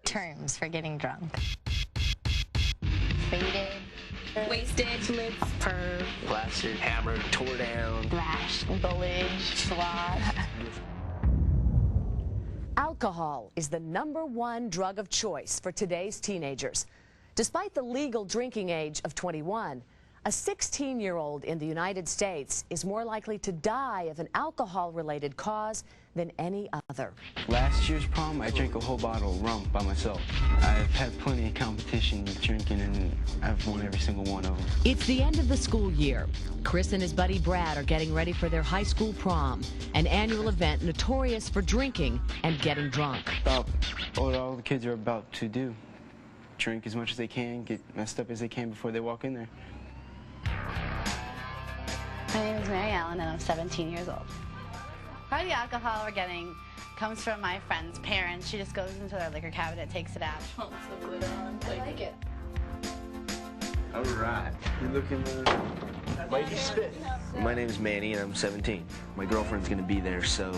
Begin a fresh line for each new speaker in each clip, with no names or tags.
terms for getting drunk. Faded.
Wasted. Blitz.
Perv. Plastered. Hammered. Tore down.
Thrashed. Bullied. Sloshed.
Alcohol is the #1 drug of choice for today's teenagers. Despite the legal drinking age of 21, a 16-year-old in the United States is more likely to die of an alcohol-related cause than any other.
Last year's prom, I drank a whole bottle of rum by myself. I've had plenty of competition with drinking, and I've won every single one of them.
It's the end of the school year. Chris and his buddy Brad are getting ready for their high school prom, an annual event notorious for drinking and getting drunk.
About what all the kids are about to do. Drink as much as they can, get messed up as they can before they walk in there.
My name is Mary Ellen, and I'm 17 years old. Part of the alcohol we're getting comes from my friend's parents. She just goes into their liquor cabinet, takes it out.
Oh, so glitter on. I like it.
All right.
You're looking
Mighty stiff. My name is Manny, and I'm 17. My girlfriend's going to be there, so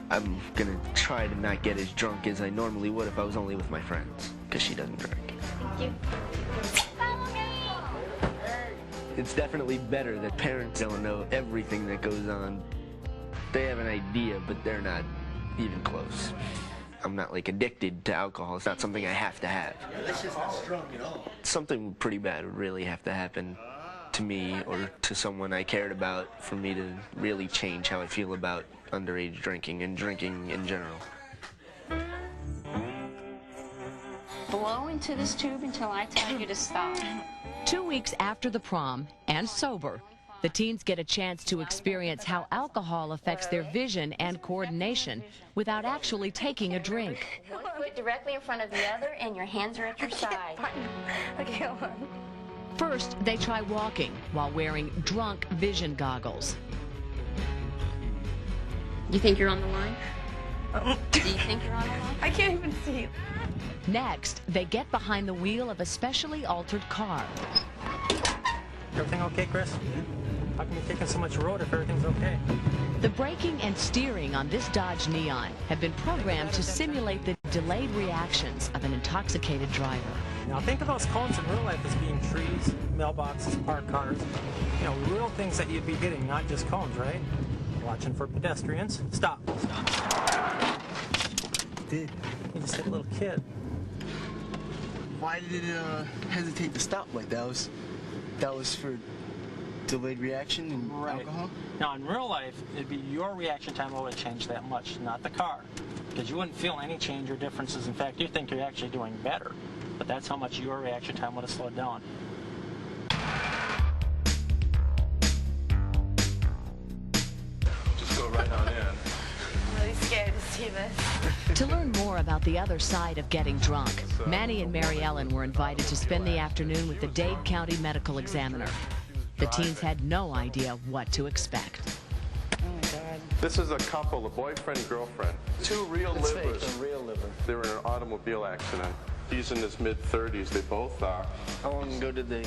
I'm going to try to not get as drunk as I normally would if I was only with my friends, because she doesn't drink.
Thank you.
It's definitely better that parents don't know everything that goes on. They have an idea, but they're not even close. I'm not like addicted to alcohol. It's not something I have to have.
This is not strong at all.
Something pretty bad would really have to happen to me or to someone I cared about for me to really change how I feel about underage drinking and drinking in general.
Blow into this tube until I tell you to stop.
2 weeks after the prom, and sober, the teens get a chance to experience how alcohol affects their vision and coordination without actually taking a drink.
One foot directly in front of the other, and your hands are at your side. Okay, hold on.
First, they try walking while wearing drunk vision goggles.
You think you're on the line? Do you think you're on the line?
I can't even see.
Next, they get behind the wheel of a specially altered car.
Everything okay, Chris? How come you're taking so much road if everything's okay?
The braking and steering on this Dodge Neon have been programmed to simulate the delayed reactions of an intoxicated driver.
Now think of those cones in real life as being trees, mailboxes, parked cars. You know, real things that you'd be hitting, not just cones, right? Watching for pedestrians. Stop. Stop.
Did.
You just hit a little kid.
Why did it hesitate to stop like that? That was for delayed reaction and alcohol?
Now in real life, it'd be your reaction time that would change that much, not the car. Because you wouldn't feel any change or differences. In fact, you think you're actually doing better. But that's how much your reaction time would have slowed down.
Just go right on in.
I'm really scared to see this.
To learn more about the other side of getting drunk, Manny and Mary Ellen were invited to spend the afternoon with the Dade County Medical Examiner. The teens had no idea what to expect.
Oh my God.
This is a couple, a boyfriend and girlfriend. Two real livers.
A real liver.
They were in an automobile accident. He's in his mid-30s, they both are.
How long ago did they?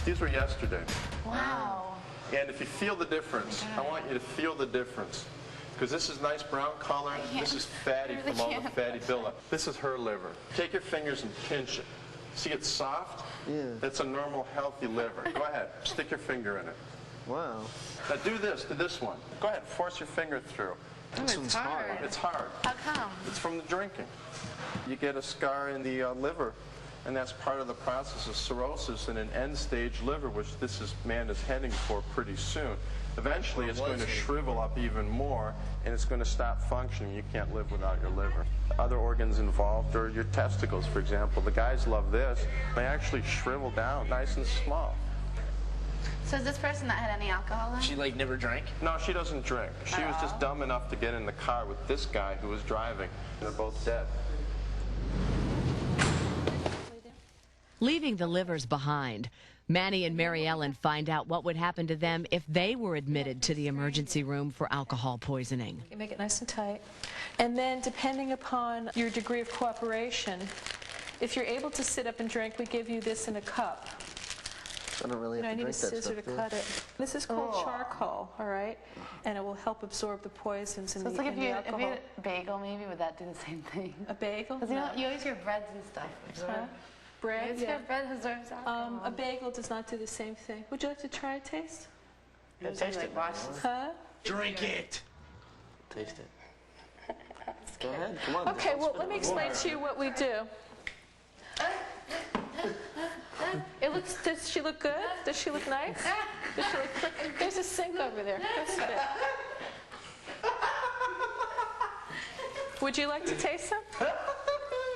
These were yesterday.
Wow.
And if you feel the difference, I want you to feel the difference. Because this is nice brown color, this is fatty from all the fatty buildup. This is her liver. Take your fingers and pinch it. See it's soft?
Yeah.
That's a normal, healthy liver. Go ahead, stick your finger in it.
Wow.
Now do this to this one. Go ahead, force your finger through.
This one's hard.
It's hard.
How come?
It's from the drinking. You get a scar in the liver, and that's part of the process of cirrhosis in an end-stage liver, which man is heading for pretty soon. Eventually, it's going to shrivel up even more, and it's going to stop functioning. You can't live without your liver. Other organs involved are your testicles, for example. The guys love this. They actually shrivel down nice and small.
So is this person not had any alcohol in?
She like never drank?
No, she doesn't drink. She was just dumb enough to get in the car with this guy who was driving. They're both dead.
Leaving the livers behind, Manny and Mary Ellen find out what would happen to them if they were admitted to the emergency room for alcohol poisoning.
You make it nice and tight. And then depending upon your degree of cooperation, if you're able to sit up and drink, we give you this in a cup.
I don't really
You know, I
have to
need a
drink that
scissor
stuff,
to
do I?
cut it. This is called charcoal, all right? And it will help absorb the poisons in
So
the,
it's like
in
if
the
you
alcohol.
had a bagel, maybe, would that do the same thing?
A bagel?
Because you know,
No.
you always hear breads and stuff.
Huh? Bread?
Bread,
Yeah.
bread absorbs alcohol.
A bagel does not do the same thing. Would you like to try a taste?
Taste like washes.
Huh?
Drink it! Taste it. Go ahead, come on.
Okay, well, let me explain to you what we do. Does she look good? Does she look nice? Does she look pretty? There's a sink over there. Go sit it. Would you like to taste some?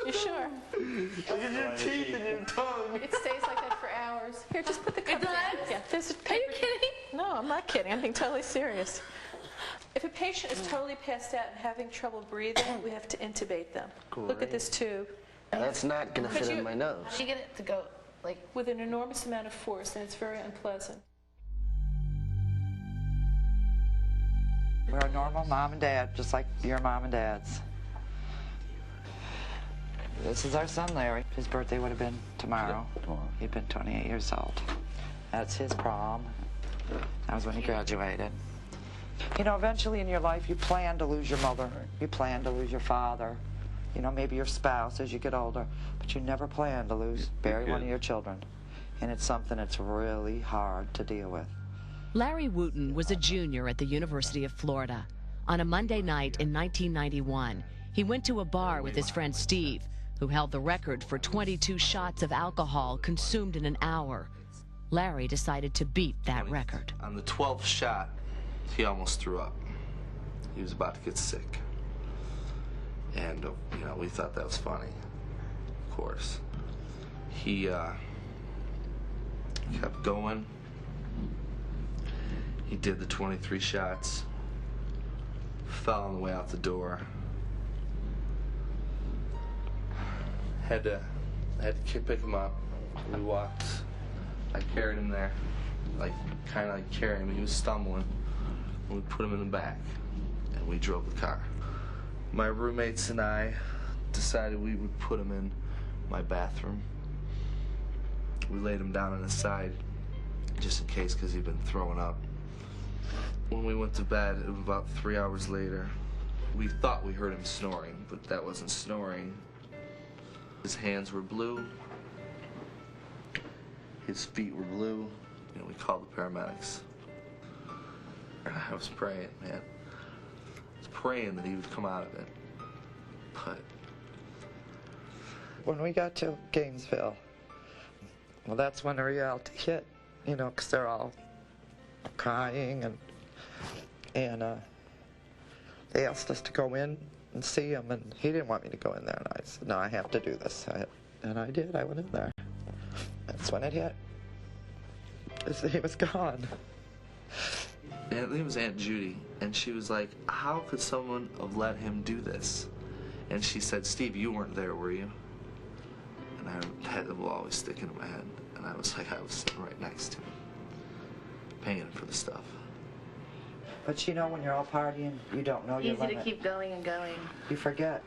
You sure?
Look at your teeth and your tongue.
It stays like that for hours. Here, just put the cup down.
does?
Yeah, there's a paper.
Are you kidding?
No, I'm not kidding. I'm being totally serious. If a patient is totally passed out and having trouble breathing, we have to intubate them. Look at this tube.
That's not going to
Could
fit
you-
in my nose.
How do you get it to go, like,
With an enormous amount of force, and it's very unpleasant.
We're a normal mom and dad, just like your mom and dad's. This is our son, Larry. His birthday would have been tomorrow. He'd been 28 years old. That's his prom. That was when he graduated. You know, eventually in your life, you plan to lose your mother. You plan to lose your father. You know, maybe your spouse as you get older. But you never plan to bury one of your children. And it's something that's really hard to deal with.
Larry Wooten was a junior at the University of Florida. On a Monday night in 1991, he went to a bar with his friend Steve, who held the record for 22 shots of alcohol consumed in an hour. Larry decided to beat that record.
On the 12th shot, he almost threw up. He was about to get sick. And, you know, we thought that was funny, of course. He kept going. He did the 23 shots, fell on the way out the door. Had to pick him up. We walked. I carried him there, kind of like carrying him. He was stumbling. We put him in the back, and we drove the car. My roommates and I decided we would put him in my bathroom. We laid him down on his side, just in case, because he'd been throwing up. When we went to bed, it was about 3 hours later. We thought we heard him snoring, but that wasn't snoring. His hands were blue. His feet were blue. You know, we called the paramedics. I was praying, man. I was praying that he would come out of it. But
When we got to Gainesville, well, that's when the reality hit, you know, because they're all crying, and they asked us to go in and see him, and he didn't want me to go in there, and I said, no, I have to do this. And I did. I went in there. That's when it hit. He was gone.
and I think it was Aunt Judy, and she was like, how could someone have let him do this? And she said, Steve, you weren't there, were you? And that will always stick into my head. And I was like, I was sitting right next to him, paying for the stuff.
But you know, when you're all partying, you don't know your
easy
limit.
to keep going and going.
You forget.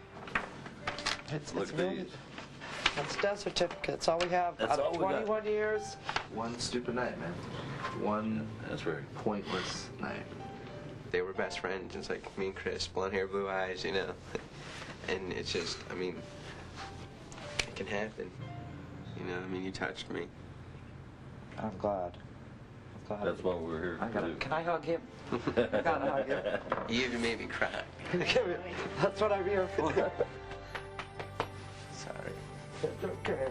It's really, that's death certificate. That's all we have.
That's
Out of
all we got.
21 years.
One stupid night, man. One pointless night.
They were best friends, just like me and Chris, blonde hair, blue eyes, you know. And it's just, I mean, it can happen. You know, I mean, you touched me.
I'm glad.
That's what we're here to do.
Can I hug him? I gotta hug him.
You even made me cry.
That's what I'm here for.
Sorry.
It's okay.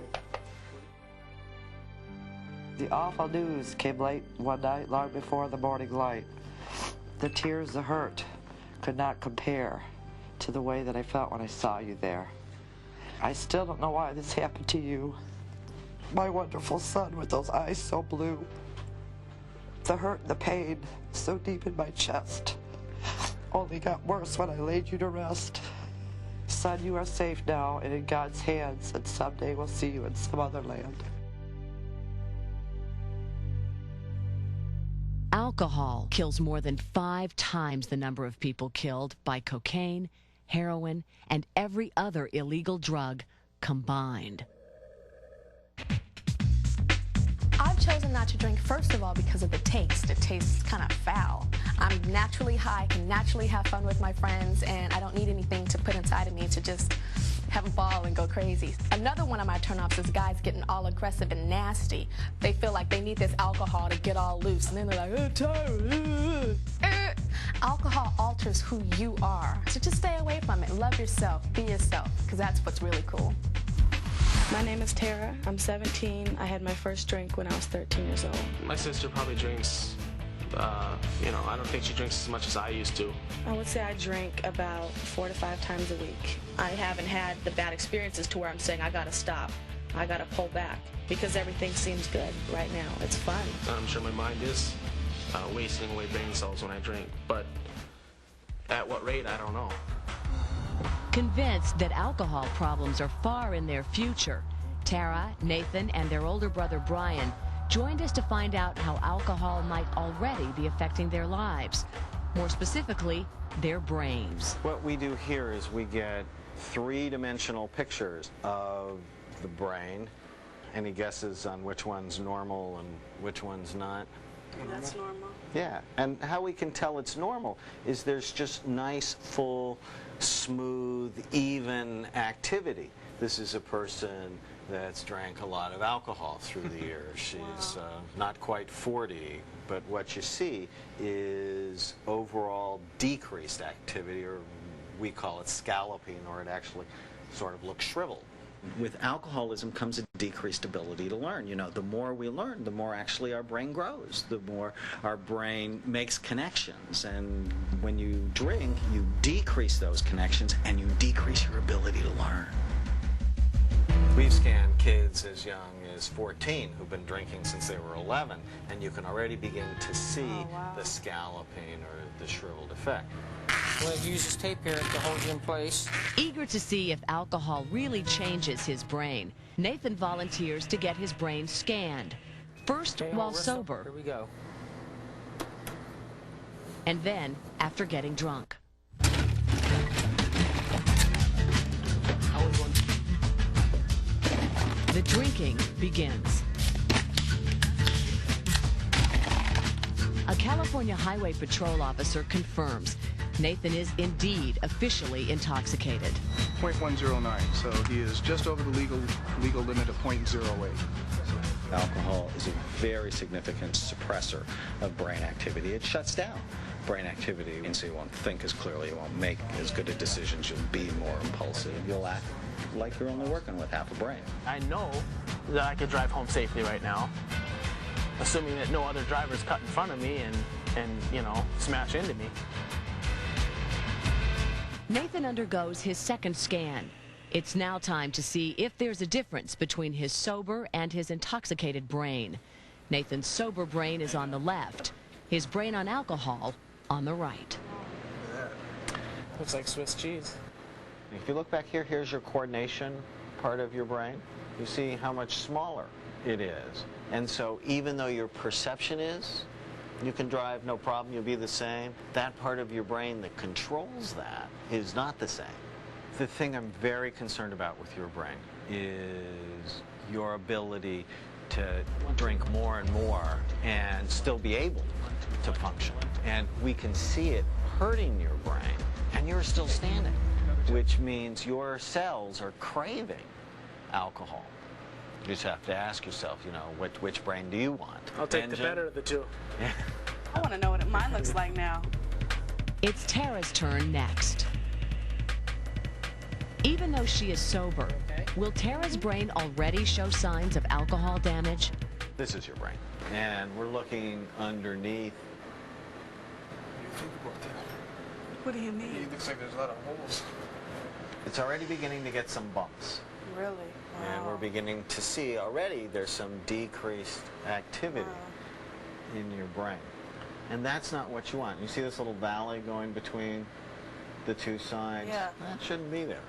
The awful news came late one night, long before the morning light. The tears, the hurt, could not compare to the way that I felt when I saw you there. I still don't know why this happened to you. My wonderful son with those eyes so blue. The hurt and the pain so deep in my chest only got worse when I laid you to rest. Son, you are safe now and in God's hands, and someday we'll see you in some other land.
Alcohol kills more than 5 times the number of people killed by cocaine, heroin, and every other illegal drug combined.
I've chosen tend not to drink, first of all, because of the taste. It tastes kind of foul. I'm naturally high, can naturally have fun with my friends, and I don't need anything to put inside of me to just have a ball and go crazy. Another one of my turnoffs is guys getting all aggressive and nasty. They feel like they need this alcohol to get all loose, and then they're like, Tara. Alcohol alters who you are. So just stay away from it. Love yourself. Be yourself, because that's what's really cool.
My name is Tara. I'm 17. I had my first drink when I was 13 years old.
My sister probably drinks, I don't think she drinks as much as I used to.
I would say I drink about 4 to 5 times a week. I haven't had the bad experiences to where I'm saying I gotta stop, I gotta pull back, because everything seems good right now. It's fun.
I'm sure my mind is wasting away brain cells when I drink, but at what rate, I don't know.
Convinced that alcohol problems are far in their future, Tara, Nathan, and their older brother Brian joined us to find out how alcohol might already be affecting their lives. More specifically, their brains.
What we do here is we get 3-dimensional pictures of the brain. Any guesses on which one's normal and which one's not?
That's normal.
Yeah, and how we can tell it's normal is there's just nice, full, smooth, even activity. This is a person that's drank a lot of alcohol through the years. She's not quite 40, but what you see is overall decreased activity, or we call it scalloping, or it actually sort of looks shriveled.
With alcoholism comes a decreased ability to learn. You know, the more we learn, the more actually our brain grows, the more our brain makes connections. And when you drink, you decrease those connections and you decrease your ability to learn.
We've scanned kids as young as 14 who've been drinking since they were 11, and you can already begin to see the scalloping or the shriveled effect.
Well, it uses tape here to hold you in place.
Eager to see if alcohol really changes his brain, Nathan volunteers to get his brain scanned. First while sober.
Here we go.
And then after getting drunk. The drinking begins. A California Highway Patrol officer confirms Nathan is indeed officially intoxicated.
0.109, so he is just over the legal limit of 0.08.
Alcohol is a very significant suppressor of brain activity. It shuts down brain activity, and so you won't think as clearly, you won't make as good of decisions, you'll be more impulsive, you'll act like you're only working with half a brain.
I know that I could drive home safely right now, assuming that no other drivers cut in front of me and smash into me.
Nathan undergoes his second scan. It's now time to see if there's a difference between his sober and his intoxicated brain. Nathan's sober brain is on the left, his brain on alcohol on the right.
Looks like Swiss cheese.
If you look back here, here's your coordination part of your brain. You see how much smaller it is. And so even though your perception is, you can drive, no problem, you'll be the same, that part of your brain that controls that is not the same. The thing I'm very concerned about with your brain is your ability to drink more and more and still be able to function. And we can see it hurting your brain, and you're still standing, which means your cells are craving alcohol. You just have to ask yourself, which brain do you want?
I'll take the better of the two.
I want to know what mine looks like now.
It's Tara's turn next. Even though she is sober, will Tara's brain already show signs of alcohol damage?
This is your brain, and we're looking underneath.
What do you mean?
It looks like there's a lot of holes.
It's already beginning to get some bumps.
Really? Wow.
And we're beginning to see already there's some decreased activity in your brain. And that's not what you want. You see this little valley going between the two sides?
Yeah.
That shouldn't be there.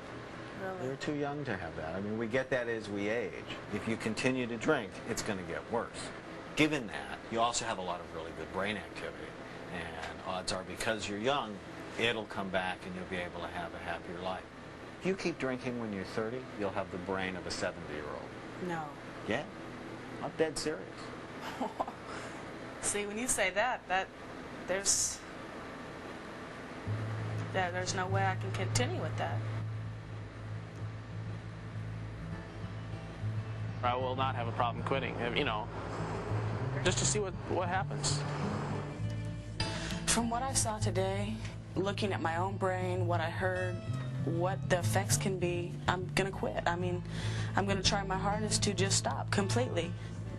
Really?
You're too young to have that. I mean, we get that as we age. If you continue to drink, it's going to get worse. Given that, you also have a lot of really good brain activity. And odds are because you're young, it'll come back and you'll be able to have a happier life. If you keep drinking when you're 30, you'll have the brain of a 70-year-old.
No.
Yeah. I'm dead serious.
See, when you say that there's no way I can continue with that.
I will not have a problem quitting, you know, just to see what happens.
From what I saw today, looking at my own brain, what I heard, what the effects can be, I'm gonna quit. I mean, I'm gonna try my hardest to just stop completely.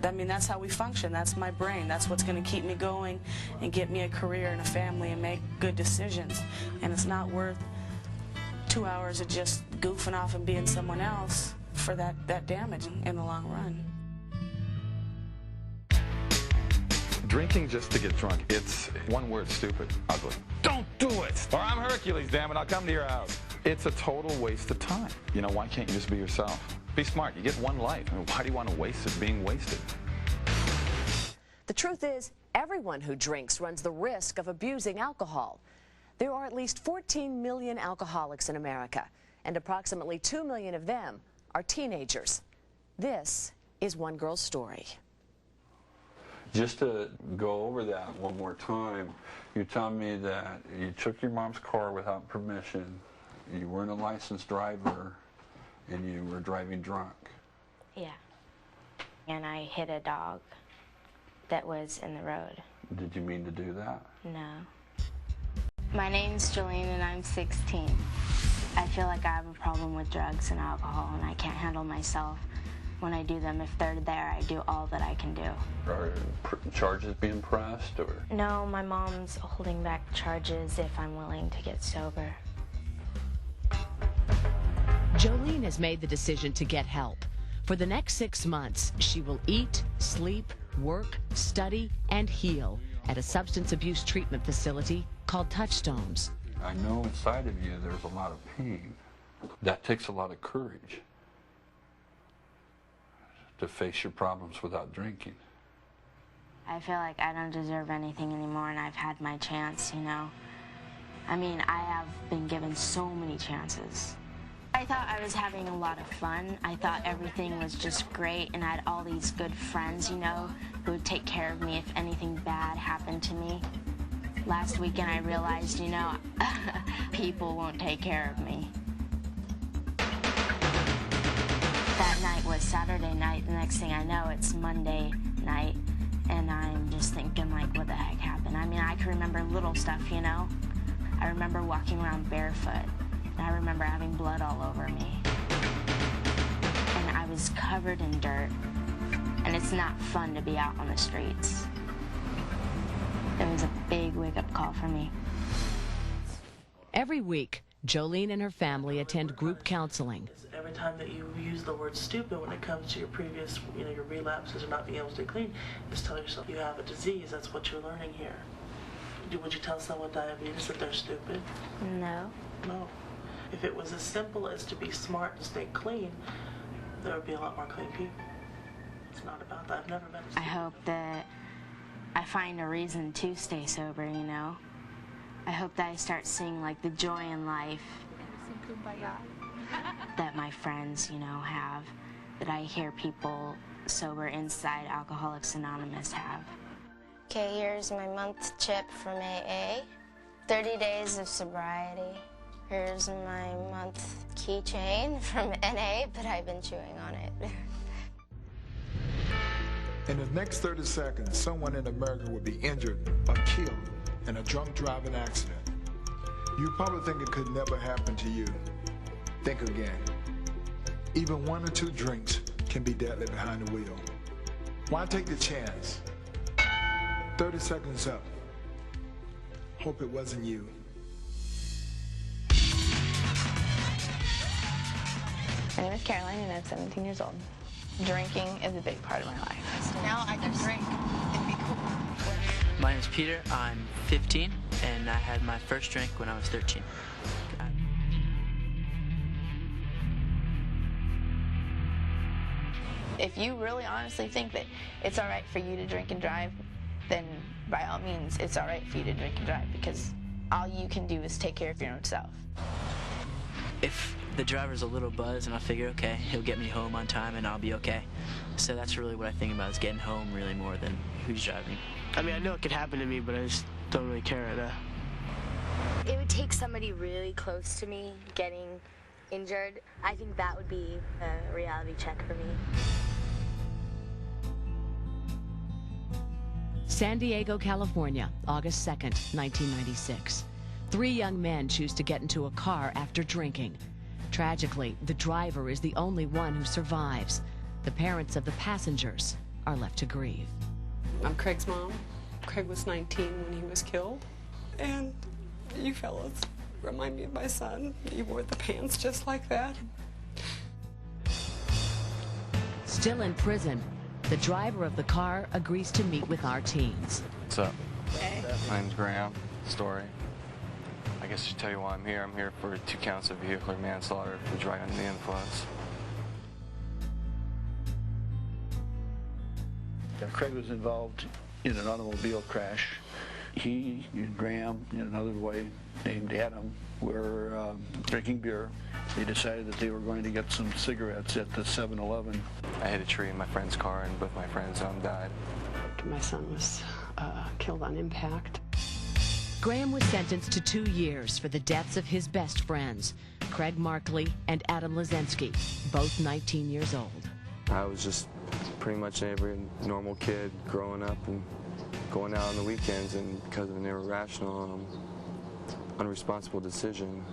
I mean, that's how we function. That's my brain. That's what's gonna keep me going and get me a career and a family and make good decisions. And it's not worth 2 hours of just goofing off and being someone else for that damage in the long run.
Drinking just to get drunk, it's one word, stupid, ugly. Don't do it! Or I'm Hercules, damn it, I'll come to your house. It's a total waste of time. You know, why can't you just be yourself? Be smart, you get one life. I mean, why do you want to waste it being wasted?
The truth is, everyone who drinks runs the risk of abusing alcohol. There are at least 14 million alcoholics in America, and approximately 2 million of them are teenagers. This is one girl's story.
Just to go over that one more time, you tell me that you took your mom's car without permission, you weren't a licensed driver, and you were driving drunk.
Yeah. And I hit a dog that was in the road.
Did you mean to do that?
No. My name's Jolene and I'm 16. I feel like I have a problem with drugs and alcohol and I can't handle myself. When I do them, if they're there, I do all that I can do.
Are charges being pressed, or?
No, my mom's holding back charges if I'm willing to get sober.
Jolene has made the decision to get help. For the next 6 months, she will eat, sleep, work, study, and heal at a substance abuse treatment facility called Touchstones.
I know inside of you there's a lot of pain. That takes a lot of courage to face your problems without drinking.
I feel like I don't deserve anything anymore and I've had my chance, you know. I mean, I have been given so many chances. I thought I was having a lot of fun. I thought everything was just great and I had all these good friends, you know, who would take care of me if anything bad happened to me. Last weekend I realized, you know, people won't take care of me. That night was Saturday night. The next thing I know, it's Monday night, and I'm just thinking, like, what the heck happened? I mean, I can remember little stuff, you know? I remember walking around barefoot, and I remember having blood all over me. And I was covered in dirt, and it's not fun to be out on the streets. It was a big wake-up call for me.
Every week, Jolene and her family attend group counseling.
Every time that you use the word stupid when it comes to your previous, you know, your relapses or not being able to stay clean, just tell yourself you have a disease. That's what you're learning here. Would you tell someone with diabetes that they're stupid?
No.
No. If it was as simple as to be smart and stay clean, there would be a lot more clean people. It's not about that. I've never met a
I hope that I find a reason to stay sober, you know? I hope that I start seeing, like, the joy in life that my friends, you know, have, that I hear people sober inside Alcoholics Anonymous have.
Okay, here's my month chip from AA. 30 days of sobriety. Here's my month keychain from NA, but I've been chewing on it.
In the next 30 seconds, someone in America will be injured or killed in a drunk driving accident. You probably think it could never happen to you. Think again. Even 1 or 2 drinks can be deadly behind the wheel. Why take the chance? 30 seconds up. Hope it wasn't you.
My name is Caroline and I'm 17 years old. Drinking is a big part of my life.
Now I can drink. It'd be cool.
My name is Peter. I'm 15 and I had my first drink when I was 13.
If you really honestly think that it's all right for you to drink and drive, then by all means, it's all right for you to drink and drive because all you can do is take care of your own self.
If the driver's a little buzzed, and I figure, okay, he'll get me home on time and I'll be okay. So that's really what I think about, is getting home really more than who's driving.
I mean, I know it could happen to me, but I just don't really care.
It would take somebody really close to me getting injured. I think that would be a reality check for me.
San Diego, California, August 2nd, 1996. 3 young men choose to get into a car after drinking. Tragically, the driver is the only one who survives. The parents of the passengers are left to grieve.
I'm Craig's mom. Craig was 19 when he was killed. And you fellas remind me of my son. He wore the pants just like that.
Still in prison, the driver of the car agrees to meet with our teens.
What's up? Hey. My name's Graham. Story. I guess I should tell you why I'm here. I'm here for 2 counts of vehicular manslaughter for driving under the influence.
Craig was involved in an automobile crash. He and Graham, in another way named Adam, were drinking beer. They decided that they were going to get some cigarettes at the 7-Eleven.
I hit a tree in my friend's car and both my friends died.
My son was killed on impact.
Graham was sentenced to 2 years for the deaths of his best friends, Craig Markley and Adam Lazensky, both 19 years old.
I was just pretty much every normal kid growing up and going out on the weekends, and because of an irrational, unresponsible decision,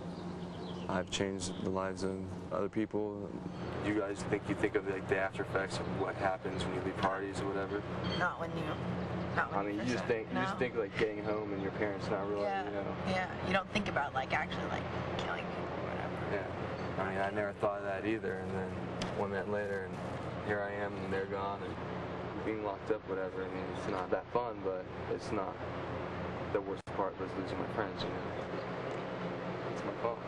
I've changed the lives of other people. You guys you think of like the after effects of what happens when you leave parties or whatever?
Not when you.
I mean, you just think like getting home and your parents not realizing, you know.
Yeah, you don't think about like actually like killing people or whatever.
Yeah, I mean, I never thought of that either, and then 1 minute later, and here I am, and they're gone, and being locked up, whatever. I mean, it's not that fun, but it's not. The worst part was losing my friends, you know. It's my fault.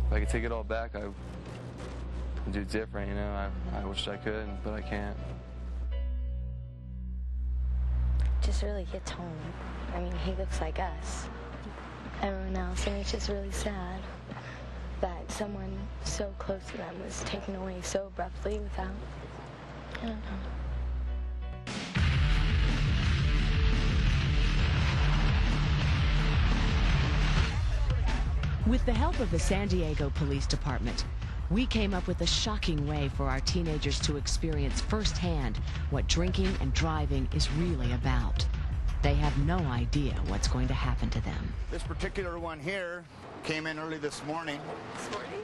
If I could take it all back, I would do different, you know. I wish I could, but I can't.
Just really hits home. I mean, he looks like us, everyone else, and it's just really sad that someone so close to them was taken away so abruptly without, I don't know.
With the help of the San Diego Police Department, we came up with a shocking way for our teenagers to experience firsthand what drinking and driving is really about. They have no idea what's going to happen to them.
This particular one here came in early this morning.
This morning?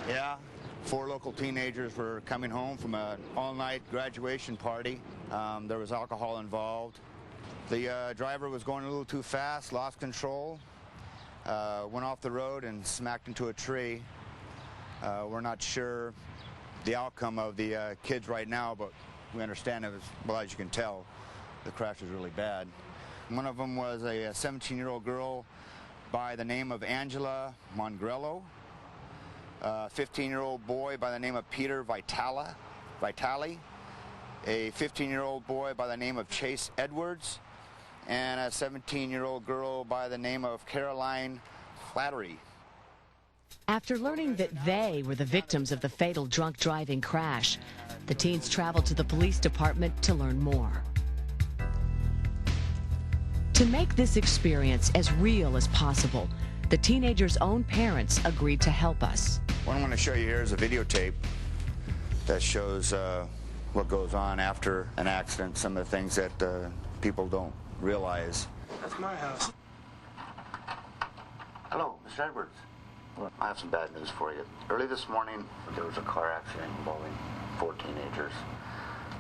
Yeah. 4 local teenagers were coming home from an all-night graduation party. There was alcohol involved. The driver was going a little too fast, lost control, went off the road and smacked into a tree. We're not sure the outcome of the kids right now, but we understand it was, well, as you can tell, the crash was really bad. One of them was a 17-year-old girl by the name of Angela Mongrello, a 15-year-old boy by the name of Peter Vitali, a 15-year-old boy by the name of Chase Edwards, and a 17-year-old girl by the name of Caroline Flattery.
After learning that they were the victims of the fatal drunk driving crash, the teens traveled to the police department to learn more. To make this experience as real as possible, the teenagers' own parents agreed to help us.
What I'm going to show you here is a videotape that shows what goes on after an accident, some of the things that people don't realize.
That's my house.
Hello, Mr. Edwards. Well, I have some bad news for you. Early this morning, there was a car accident involving 4 teenagers.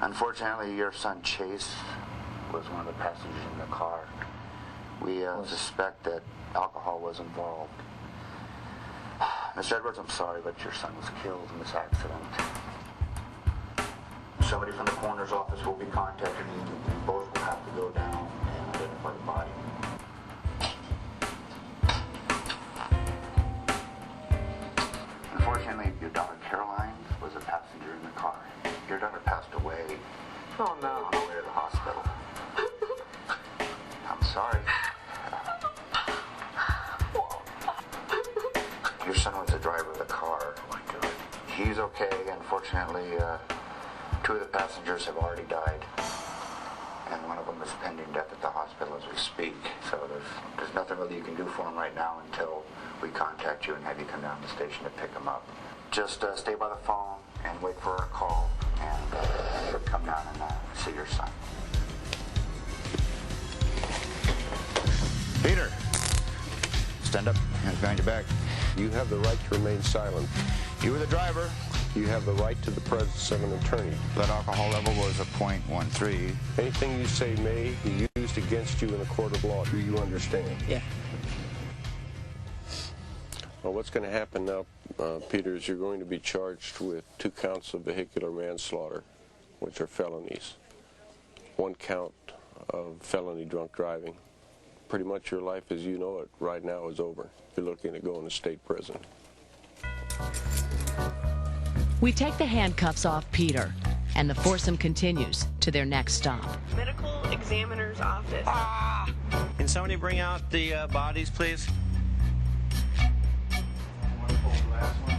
Unfortunately, your son Chase was one of the passengers in the car. We suspect that alcohol was involved. Mr. Edwards, I'm sorry, but your son was killed in this accident. Somebody from the coroner's office will be contacting you. You both will have to go down and identify the body. Unfortunately, your daughter Caroline was a passenger in the car. Your daughter passed away.
Oh, no.
On the way to the hospital. I'm sorry. He's okay. Unfortunately, 2 of the passengers have already died, and one of them is pending death at the hospital as we speak. So there's nothing really you can do for him right now until we contact you and have you come down to the station to pick him up. Just stay by the phone and wait for our call, and we'll come down and see your son. Peter, stand up. Hands behind your back.
You have the right to remain silent.
You were the driver.
You have the right to the presence of an attorney.
Blood alcohol level was a .13.
Anything you say may be used against you in a court of law. Do you understand?
Yeah.
Well, what's going to happen now, Peter, is you're going to be charged with 2 counts of vehicular manslaughter, which are felonies. 1 count of felony drunk driving. Pretty much your life as you know it right now is over. You're looking at going to state prison.
We take the handcuffs off Peter, and the foursome continues to their next stop.
Medical examiner's office.
Can somebody bring out the bodies, please?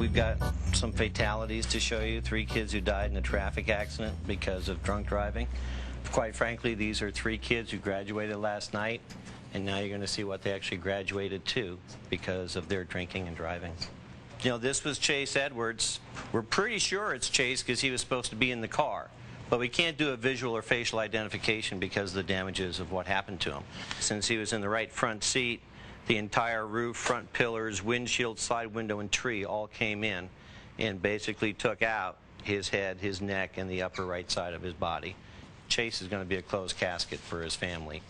We've got some fatalities to show you. 3 kids who died in a traffic accident because of drunk driving. Quite frankly, these are 3 kids who graduated last night, and now you're going to see what they actually graduated to because of their drinking and driving. You know, this was Chase Edwards. We're pretty sure it's Chase because he was supposed to be in the car. But we can't do a visual or facial identification because of the damages of what happened to him. Since he was in the right front seat, the entire roof, front pillars, windshield, side window, and tree all came in and basically took out his head, his neck, and the upper right side of his body. Chase is going to be a closed casket for his family.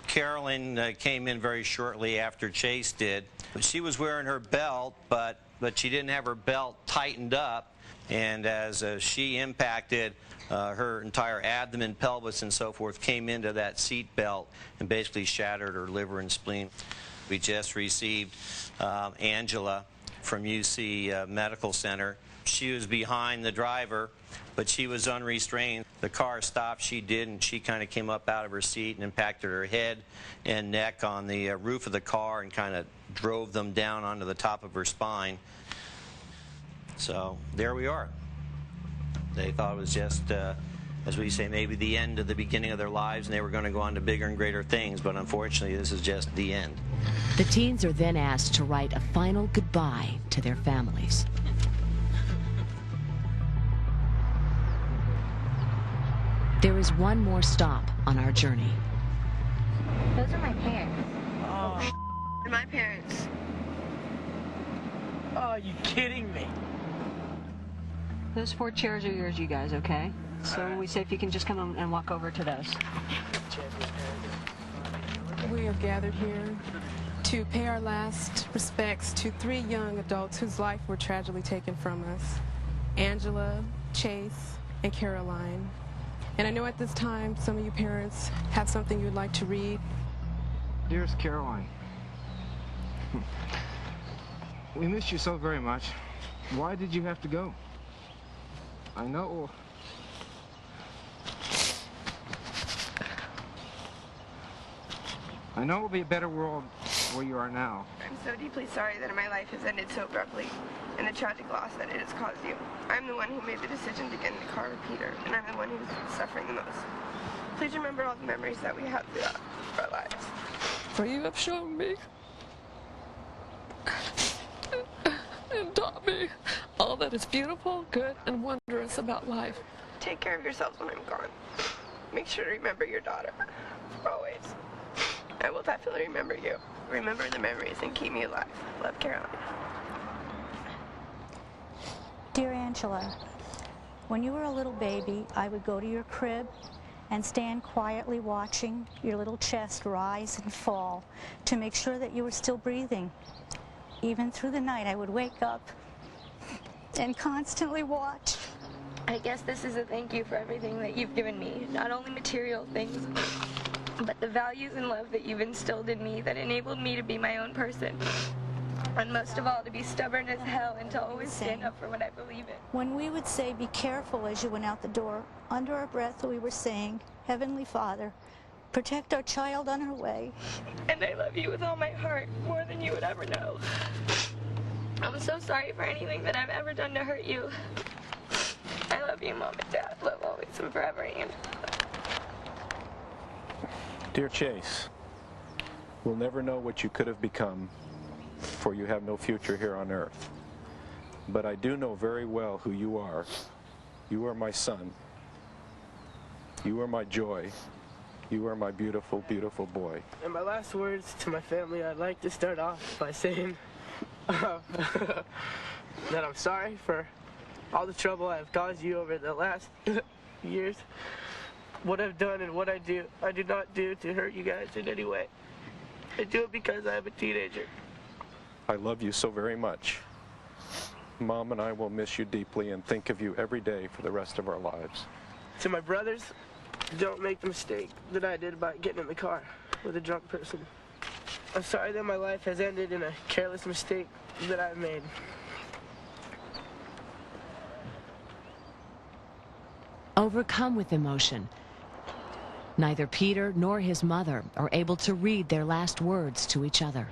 Carolyn came in very shortly after Chase did. She was wearing her belt, but she didn't have her belt tightened up, and as she impacted, her entire abdomen, pelvis, and so forth came into that seat belt and basically shattered her liver and spleen. We just received Angela from UC Medical Center. She was behind the driver, but she was unrestrained. The car stopped, she did, and she kind of came up out of her seat and impacted her head and neck on the roof of the car and kind of drove them down onto the top of her spine. So there we are. They thought it was just, as we say, maybe the end of the beginning of their lives, and they were going to go on to bigger and greater things, but unfortunately this is just the end.
The teens are then asked to write a final goodbye to their families. There is one more stop on our journey.
Those are my parents.
Oh, my parents.
Oh, you kidding me?
Those 4 chairs are yours, you guys, okay? So we say if you can just come and walk over to those.
We are gathered here to pay our last respects to 3 young adults whose life were tragically taken from us. Angela, Chase, and Caroline. And I know at this time some of you parents have something you'd like to read.
Dearest Caroline, we miss you so very much. Why did you have to go? I know. I know it will be a better world where you are now.
I'm so deeply sorry that my life has ended so abruptly and the tragic loss that it has caused you. I'm the one who made the decision to get in the car with Peter, and I'm the one who's suffering the most. Please remember all the memories that we have throughout our lives.
For you have shown me and taught me all that is beautiful, good, and wondrous about life.
Take care of yourselves when I'm gone. Make sure to remember your daughter, for always. I will definitely remember you. Remember the memories and keep me alive. Love, Caroline.
Dear Angela, when you were a little baby, I would go to your crib and stand quietly watching your little chest rise and fall to make sure that you were still breathing. Even through the night, I would wake up and constantly watch.
I guess this is a thank you for everything that you've given me, not only material things, but the values and love that you've instilled in me that enabled me to be my own person. And most of all, to be stubborn as hell and to always stand up for what I believe in.
When we would say, be careful as you went out the door, under our breath we were saying, Heavenly Father, protect our child on her way.
And I love you with all my heart, more than you would ever know.
I'm so sorry for anything that I've ever done to hurt you. I love you, Mom and Dad. Love always and forever, Angela.
Dear Chase, we'll never know what you could have become, for you have no future here on earth. But I do know very well who you are. You are my son. You are my joy. You are my beautiful, beautiful boy.
And my last words to my family, I'd like to start off by saying that I'm sorry for all the trouble I've caused you over the last years. What I've done and what I do not do to hurt you guys in any way. I do it because I'm a teenager.
I love you so very much. Mom and I will miss you deeply and think of you every day for the rest of our lives.
To my brothers, don't make the mistake that I did about getting in the car with a drunk person. I'm sorry that my life has ended in a careless mistake that I've made.
Overcome with emotion, neither Peter nor his mother are able to read their last words to each other.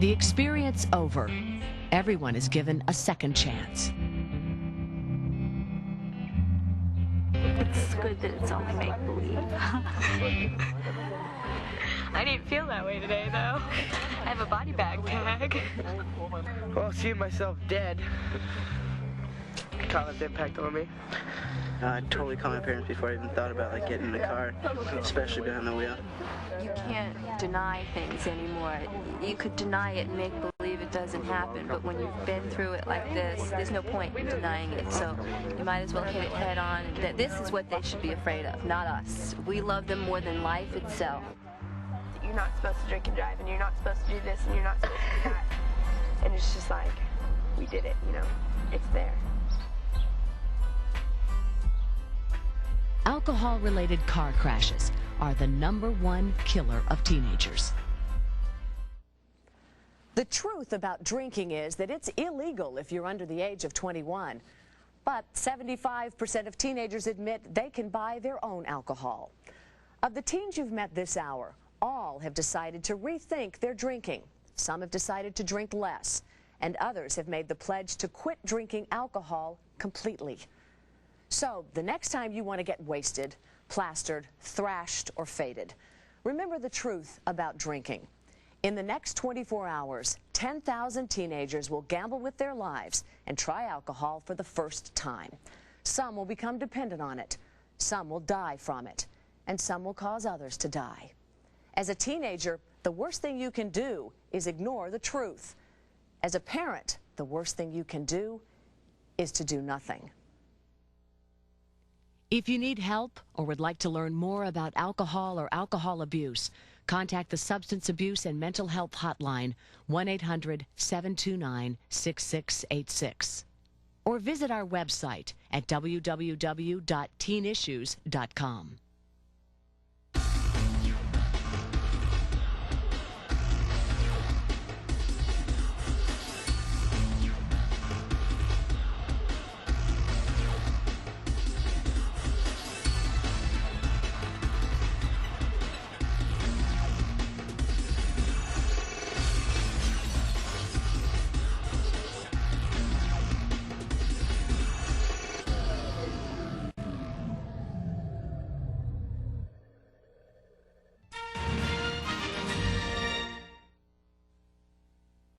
The experience over, everyone is given a second chance.
It's good that it's only make-believe. I didn't feel that way today, though. I have a body bag tag.
Well, seeing myself dead kind of impact on me.
I'd totally call my parents before I even thought about getting in the car, especially behind the wheel.
You can't deny things anymore. You could deny it and make believe it doesn't happen, but when you've been through it like this, there's no point in denying it. So you might as well hit it head on. That this is what they should be afraid of, not us. We love them more than life itself.
You're not supposed to drink and drive, and you're not supposed to do this, and you're not supposed to do that. And it's just like, we did it, you know? It's there.
Alcohol-related car crashes are the #1 killer of teenagers. The truth about drinking is that it's illegal if you're under the age of 21. But 75% of teenagers admit they can buy their own alcohol. Of the teens you've met this hour, all have decided to rethink their drinking. Some have decided to drink less, and others have made the pledge to quit drinking alcohol completely. So, the next time you want to get wasted, plastered, thrashed, or faded, remember the truth about drinking. In the next 24 hours, 10,000 teenagers will gamble with their lives and try alcohol for the first time. Some will become dependent on it, some will die from it, and some will cause others to die. As a teenager, the worst thing you can do is ignore the truth. As a parent, the worst thing you can do is to do nothing. If you need help or would like to learn more about alcohol or alcohol abuse, contact the Substance Abuse and Mental Health Hotline, 1-800-729-6686. Or visit our website at www.teenissues.com.